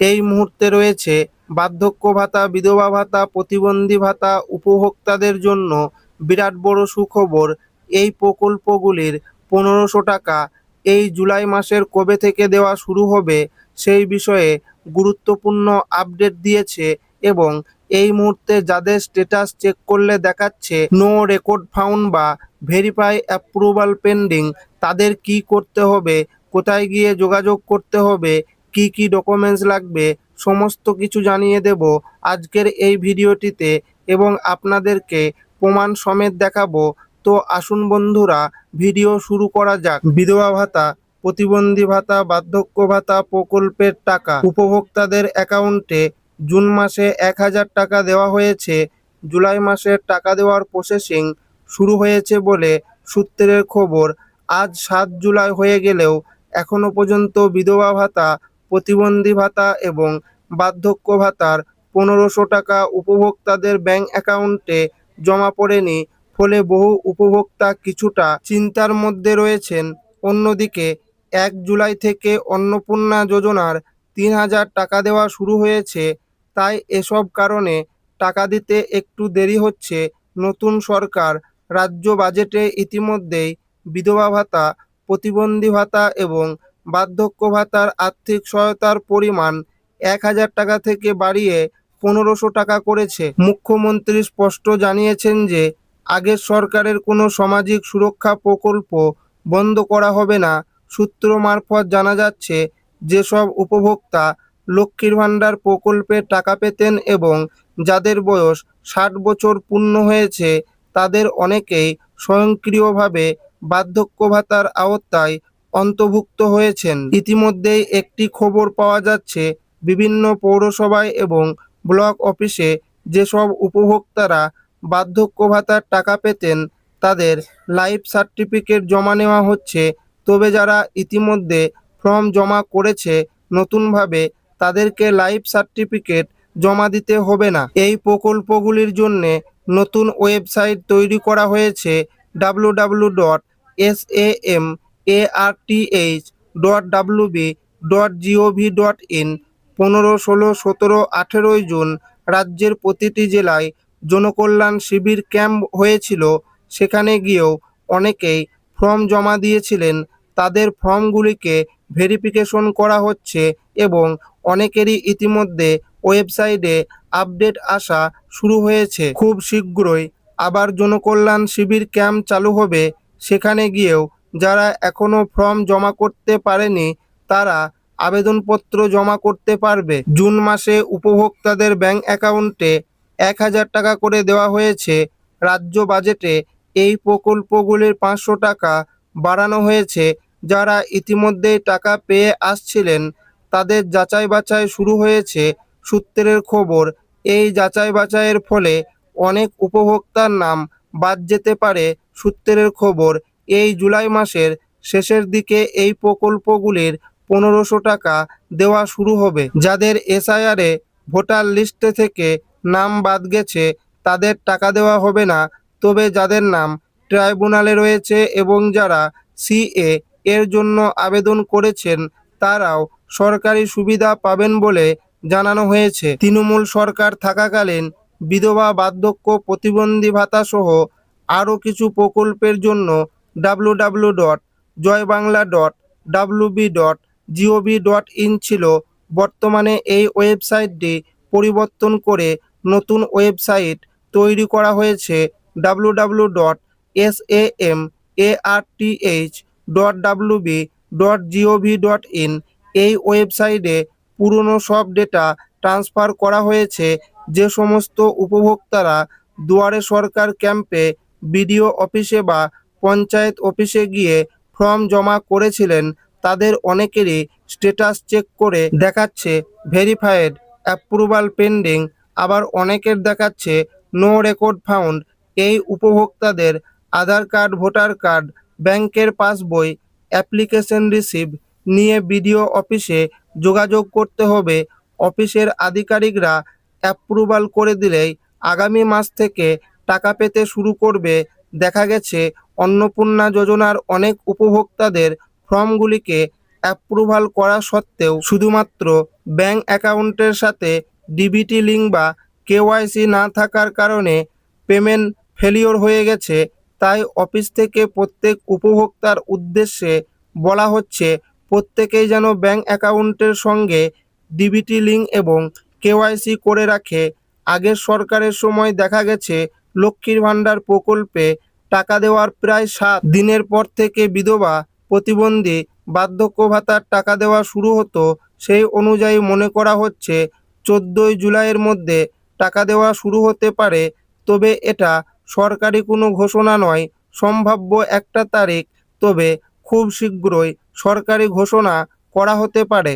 এই মুহূর্তে রয়েছে বার্ধক্য ভাতা, বিধবা ভাতা, প্রতিবন্ধী ভাতা উপভোক্তাদের জন্য বিরাট বড় সুখবর। এই প্রকল্পগুলির 1500 টাকা এই জুলাই মাসের কবে থেকে দেওয়া শুরু হবে সেই বিষয়ে গুরুত্বপূর্ণ আপডেট দিয়েছে। এবং এই মুহূর্তে যাদের স্ট্যাটাস চেক করলে দেখাচ্ছে নো রেকর্ড ফাউন্ড বা ভেরিফাই অ্যাপ্রুভাল পেন্ডিং, তাদের কি করতে হবে, কোথায় গিয়ে যোগাযোগ করতে হবে, কি কি ডকুমেন্টস লাগবে, সমস্ত কিছু জানিয়ে দেব আজকের এই ভিডিওটিতে এবং আপনাদেরকে প্রমাণ সমেত দেখাবো। তো আসুন বন্ধুরা, ভিডিও শুরু করা যাক। বিধবা ভাতা, প্রতিবন্ধী ভাতা, বার্ধক্য ভাতা প্রকল্পের টাকা উপভোক্তাদের অ্যাকাউন্টে জুন মাসে 1000 টাকা দেওয়া হয়েছে। জুলাই মাসের টাকা দেওয়ার প্রসেসিং শুরু হয়েছে বলে সূত্রের খবর। আজ 7 জুলাই হয়ে গেলেও এখনো পর্যন্ত বিধবা ভাতা, প্রতিবন্ধী ভাতা এবং বার্ধক্য ভাতার 1500 টাকা উপভোক্তাদের ব্যাংক অ্যাকাউন্টে জমা পড়েনি। ফলে বহু উপভোক্তা কিছুটা চিন্তার মধ্যে রয়েছেন। অন্যদিকে 1 জুলাই থেকে অন্নপূর্ণা যোজনার 3000 টাকা দেওয়া শুরু হয়েছে, তাই এসব কারণে টাকা দিতে একটু দেরি হচ্ছে। নতুন সরকার রাজ্য বাজেটে ইতিমধ্যেই বিধবা ভাতা, প্রতিবন্ধী ভাতা এবং বার্ধক্য ভাতার আর্থিক সহায়তার পরিমাণ 1000 টাকা থেকে বাড়িয়ে 1500 টাকা করেছে। মুখ্যমন্ত্রী স্পষ্ট জানিয়েছেন যে আগের সরকারের কোনো সামাজিক সুরক্ষা প্রকল্প বন্ধ করা হবে না। সূত্র মারফত জানা যাচ্ছে, যেসব উপভোক্তা লক্ষ্মীর ভাণ্ডার প্রকল্পে টাকা পেতেন এবং যাদের বয়স 60 বছর পূর্ণ হয়েছে, তাদের অনেকেই স্বয়ংক্রিয়ভাবে বার্ধক্য ভাতার আওতায় অন্তর্ভুক্ত হয়েছেন। ইতিমধ্যেই একটি খবর পাওয়া যাচ্ছে, বিভিন্ন পৌরসভায় এবং ব্লক অফিসে যেসব উপভোক্তারা বার্ধক্য ভাতার টাকা পেতেন তাদের লাইফ সার্টিফিকেট জমা নেওয়া হচ্ছে। তবে যারা ইতিমধ্যে ফর্ম জমা করেছে নতুনভাবে, তাদেরকে লাইফ সার্টিফিকেট জমা দিতে হবে না। এই প্রকল্পগুলির জন্য নতুন ওয়েবসাইট তৈরি করা হয়েছে www.samarth.wb.gov.in। 15, 16, 17, 18 জুন রাজ্যের প্রতিটি জেলায় জনকল্যাণ শিবির ক্যাম্প হয়েছিল। সেখানে গিয়েও অনেকেই ফর্ম জমা দিয়েছিলেন। তাদের ফর্মগুলিকে ভেরিফিকেশন করা হচ্ছে এবং অনেকেরই ইতিমধ্যে ওয়েবসাইটে আপডেট আসা শুরু হয়েছে। খুব শীঘ্রই আবার জনকল্যাণ শিবির ক্যাম্প চালু হবে। সেখানে গিয়েও যারা এখনও ফর্ম জমা করতে পারেনি তারা আবেদনপত্র জমা করতে পারবে। জুন মাসে উপভোক্তাদের ব্যাংক অ্যাকাউন্টে 1000 টাকা করে দেওয়া হয়েছে। রাজ্য বাজেটে এই প্রকল্পগুলির 500 টাকা বাড়ানো হয়েছে। যারা ইতিমধ্যেই টাকা পেয়ে আসছিলেন তাদের যাচাই বাছাই শুরু হয়েছে। সূত্রের খবর, এই যাচাই বাছাইয়ের ফলে অনেক উপভোক্তার নাম বাদ যেতে পারে। সূত্রের খবর, এই জুলাই মাসের শেষের দিকে এই প্রকল্পগুলির 1500 টাকা দেওয়া শুরু হবে। যাদের এসআইআরে ভোটার লিস্টে থেকে নাম বাদ গেছে তাদের টাকা দেওয়া হবে না। তবে যাদের নাম ট্রাইব্যুনালে রয়েছে এবং যারা সিএ এর জন্য আবেদন করেছেন তারাও সরকারি সুবিধা পাবেন বলে জানানো হয়েছে। তৃণমূল সরকার থাকাকালীন বিধবা, বার্ধক্য, প্রতিবন্ধী ভাতা সহ আরও কিছু প্রকল্পের জন্য www.joybangla.wb.gov.in ছিল। বর্তমানে এই ওয়েবসাইটটি পরিবর্তন করে নতুন ওয়েবসাইট তৈরি করা হয়েছে www.samarth.wb.gov.in। এই ওয়েবসাইটে পুরনো সব ডেটা ট্রান্সফার করা হয়েছে। যে সমস্ত উপভোক্তারা দুয়ারে সরকার ক্যাম্পে, বিডিও অফিসে বা পঞ্চায়েত অফিসে গিয়ে ফর্ম জমা করেছিলেন তাদের অনেকেরই স্ট্যাটাস চেক করে দেখাচ্ছে ভেরিফাইড অ্যাপ্রুভাল পেন্ডিং, আবার অনেকের দেখাচ্ছে নো রেকর্ড ফাউন্ড। এই উপভোক্তাদের আধার কার্ড, ভোটার কার্ড, ব্যাংকের পাসবই, অ্যাপ্লিকেশন রিসিভ নিয়ে বিডিও অফিসে যোগাযোগ করতে হবে। অফিসের আধিকারিকরা অ্যাপ্রুভাল করে দিলেই আগামী মাস থেকে টাকা পেতে শুরু করবে। দেখা গেছে অন্নপূর্ণা যোজনার অনেক উপভোক্তাদের ফর্মগুলিকে অ্যাপ্রুভাল করা সত্ত্বেও শুধুমাত্র ব্যাংক অ্যাকাউন্টের সাথে ডিবিটি লিঙ্ক বা কেওয়াইসি না থাকার কারণে পেমেন্ট ফেলিওর হয়ে গেছে। তাই অফিস থেকে প্রত্যেক উপভোক্তার উদ্দেশ্যে বলা হচ্ছে প্রত্যেকেই যেন ব্যাংক অ্যাকাউন্টের সঙ্গে ডিবিটি লিঙ্ক এবং কেওয়াইসি করে রাখে। আগের সরকারের সময় দেখা গেছে লক্ষ্মীর ভাণ্ডার প্রকল্পে টাকা দেওয়ার প্রায় 7 দিনের পর থেকে বিধবা, প্রতিবন্ধী, বার্ধক্য ভাতার টাকা দেওয়া শুরু হতো। সেই অনুযায়ী মনে করা হচ্ছে 14ই জুলাইয়ের মধ্যে টাকা দেওয়া শুরু হতে পারে। তবে এটা সরকারি কোনো ঘোষণা নয়, সম্ভাব্য একটা তারিখ। তবে খুব শীঘ্রই সরকারি ঘোষণা করা হতে পারে।